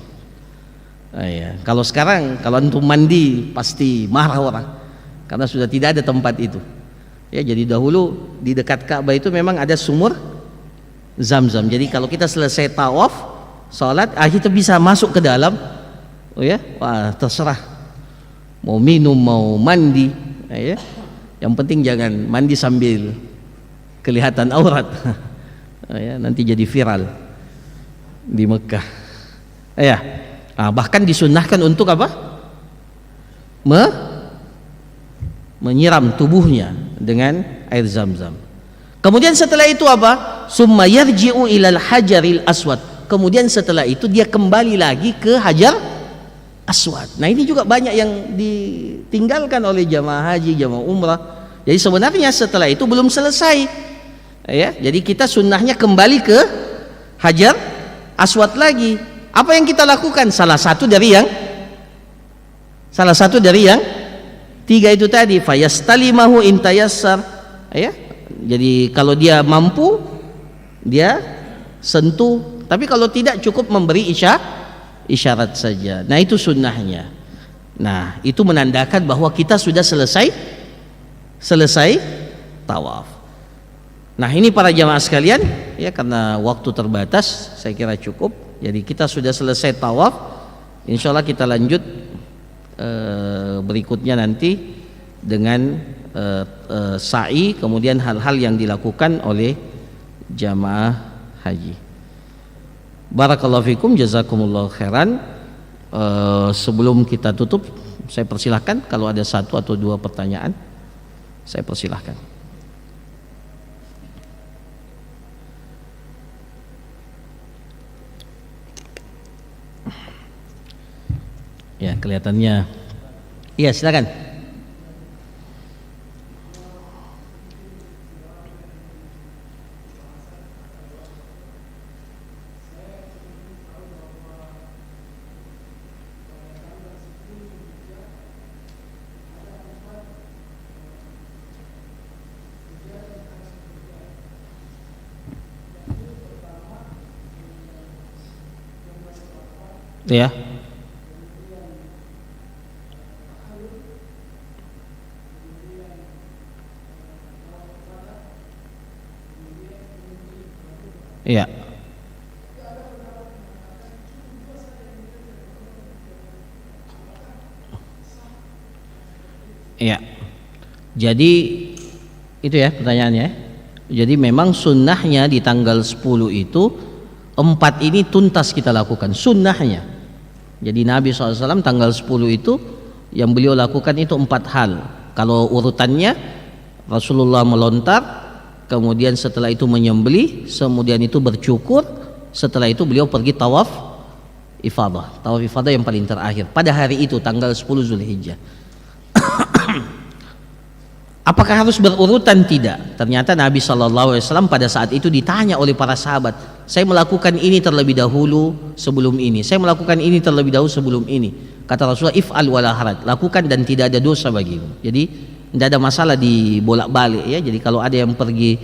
Kalau sekarang kalau untuk mandi pasti marah orang karena sudah tidak ada tempat itu. Jadi dahulu di dekat Ka'bah itu memang ada sumur zamzam. Jadi kalau kita selesai tawaf, sholat, kita bisa masuk ke dalam. Wah, terserah mau minum mau mandi. Yang penting jangan mandi sambil kelihatan aurat. Nanti jadi viral di Mekah. Bahkan disunnahkan untuk apa? Menyiram tubuhnya dengan air zam-zam. Kemudian setelah itu apa? Summa yarji'u ilal hajaril aswad. Kemudian setelah itu dia kembali lagi ke hajar aswad. Nah, ini juga banyak yang ditinggalkan oleh jamaah haji, jamaah umrah. Jadi sebenarnya setelah itu belum selesai. Jadi kita sunnahnya kembali ke hajar aswad lagi. Apa yang kita lakukan? Salah satu dari yang 3 itu tadi, fayastalimahu intayassar. Jadi kalau dia mampu dia sentuh, tapi kalau tidak cukup memberi isyarat saja. Nah, itu sunnahnya. Nah, itu menandakan bahwa kita sudah selesai tawaf. Nah, ini para jamaah sekalian, karena waktu terbatas saya kira cukup. Jadi kita sudah selesai tawaf. Insyaallah kita lanjut berikutnya nanti dengan sa'i, kemudian hal-hal yang dilakukan oleh jamaah haji. Barakallahu fikum, jazakumullahu khairan. Sebelum kita tutup, saya persilahkan kalau ada 1 atau 2 pertanyaan, saya persilahkan. Ya, kelihatannya. Iya, silakan. Ya. Iya. Iya. Jadi itu ya pertanyaannya. Jadi memang sunnahnya di tanggal 10 itu 4 ini tuntas kita lakukan sunnahnya. Jadi Nabi SAW tanggal 10 itu yang beliau lakukan itu 4 hal. Kalau urutannya Rasulullah melontar, kemudian setelah itu menyembelih, kemudian itu bercukur, setelah itu beliau pergi tawaf ifadah. Tawaf ifadah yang paling terakhir pada hari itu tanggal 10 Zulhijjah. Apakah harus berurutan? Tidak. Ternyata Nabi SAW pada saat itu ditanya oleh para sahabat, saya melakukan ini terlebih dahulu sebelum ini, saya melakukan ini terlebih dahulu sebelum ini. Kata Rasulullah, if'al wala haraj, lakukan dan tidak ada dosa bagimu. Jadi tidak ada masalah di bolak-balik ya. Jadi kalau ada yang pergi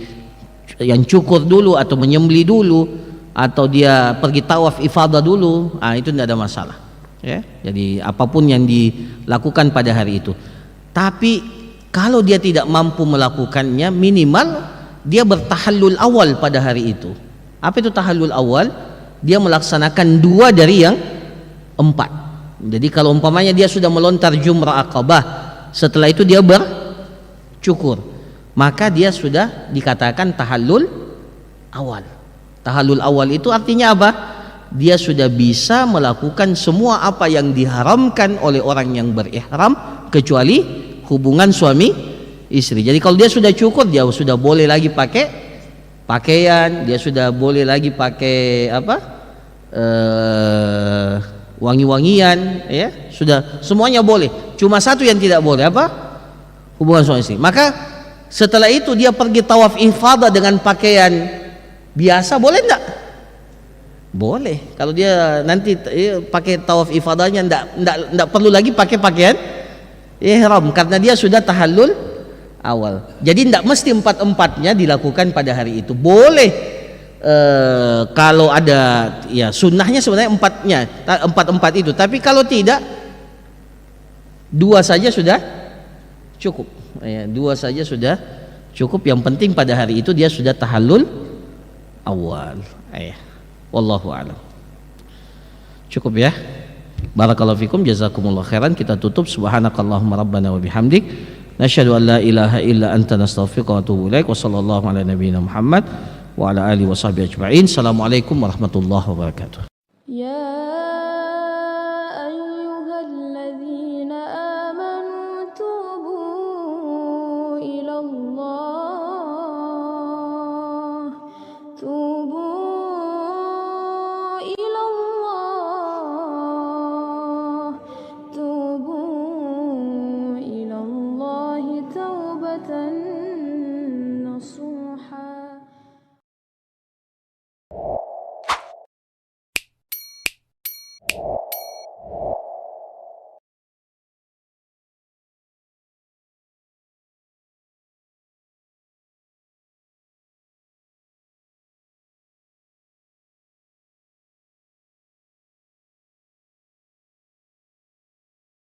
yang cukur dulu atau menyembelih dulu atau dia pergi tawaf ifadah dulu, itu tidak ada masalah ya. Jadi apapun yang dilakukan pada hari itu. Tapi kalau dia tidak mampu melakukannya, minimal dia bertahallul awal pada hari itu. Apa itu tahallul awal? Dia melaksanakan 2 dari yang 4. Jadi kalau umpamanya dia sudah melontar jumrah Aqabah, setelah itu dia bercukur, maka dia sudah dikatakan tahallul awal. Tahallul awal itu artinya apa? Dia sudah bisa melakukan semua apa yang diharamkan oleh orang yang berihram kecuali hubungan suami istri. Jadi kalau dia sudah cukur, dia sudah boleh lagi pakai pakaian, dia sudah boleh lagi pakai wangi-wangian ya, sudah semuanya boleh. Cuma satu yang tidak boleh, apa? Hubungan suami istri. Maka setelah itu dia pergi tawaf ifadah dengan pakaian biasa, boleh enggak? Boleh. Kalau dia nanti pakai tawaf ifadahnya enggak perlu lagi pakai pakaian ihram karena dia sudah tahallul awal. Jadi tidak mesti 4-4-nya dilakukan pada hari itu. Boleh kalau ada ya sunnahnya sebenarnya 4 itu. Tapi kalau tidak 2 saja sudah cukup. Ya, 2 saja sudah cukup. Yang penting pada hari itu dia sudah tahallul awal. Wallahu a'lam. Cukup ya. Barakallahu fikum, jazakumullah khairan. Kita tutup. Subhanakallahumma rabbana wa bihamdik, nasyhadu an la ilaha illa anta nastaghfiruka wa atubu ilaik. Wa sallallahu ala nabiyyina Muhammad wa ala alihi washabbihi ajma'in. Assalamualaikum warahmatullahi wabarakatuh. يا أيها الذين